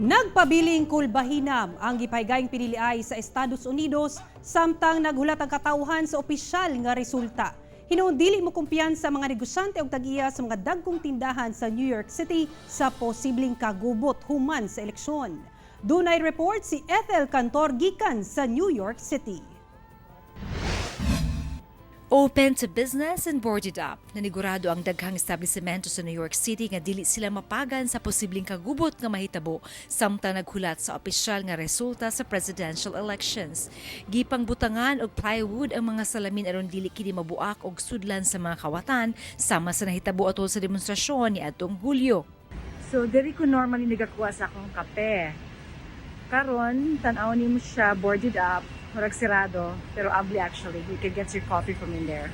Nagpabiling Kulbahinam ang gipahigayong piniliay sa Estados Unidos samtang naghulat ang katawhan sa opisyal nga resulta. Hinoon dili mo-kumpiyansa sa mga negosyante og tag-iya sa mga dagkong tindahan sa New York City sa posibleng kagubot human sa eleksyon. Dunay report si Ethel Cantor gikan sa New York City. Open to business and boarded up. Nanigurado ang daghang establishmento sa New York City nga dili sila mapagan sa posibleng kagubot nga mahitabo samtang naghulat sa opisyal nga resulta sa presidential elections. Gipang butangan og plywood ang mga salamin aron dili kini mabuak og sudlan sa mga kawatan sama sa nahitabo atol sa demonstrasyon niadtong Hulyo. So diri ko normally nagakuha sa akong kape. Karon tan-aw nimo siya boarded up. Murag sirado, pero abli actually. You can get your coffee from in there.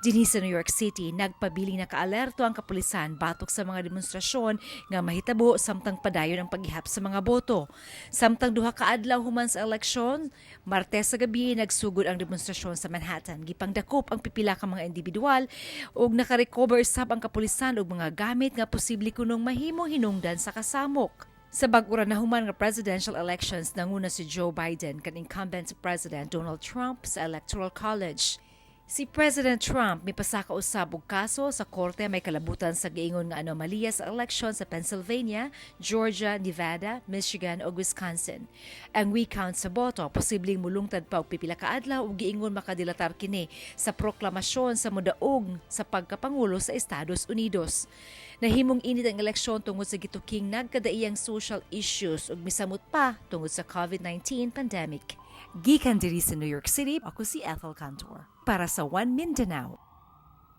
Dinhi sa New York City, nagpabiling nakaalerto ang kapulisan batok sa mga demonstrasyon nga mahitabo samtang padayon ang paghihap sa mga boto. Samtang duha ka adlaw human sa eleksyon, Martes sa gabi nagsugod ang demonstrasyon sa Manhattan. Gipangdakop ang pipila ka mga individual ug nakarecover sab ang kapulisan og mga gamit nga posible kunong mahimong hinungdan sa kasamok. Sa bag-ura na human nga presidential elections, nanguna si Joe Biden kan incumbent President Donald Trump sa Electoral College. Si President Trump mipasaka usab og kaso sa korte may kalabutan sa giingon nga anomalya sa eleksyon sa Pennsylvania, Georgia, Nevada, Michigan ug Wisconsin. Ang recount sa boto posibleng mulungtad pa og pipila ka adlaw ug giingon makadilatar kini sa proklamasyon sa modaog sa pagkapangulo sa Estados Unidos. Nahimong init ang eleksyon tungod sa gituking nagkadaiyang social issues ug misamot pa tungod sa COVID-19 pandemic. Gikan diri sa New York City, ako si Ethel Cantor para sa One Mindanao.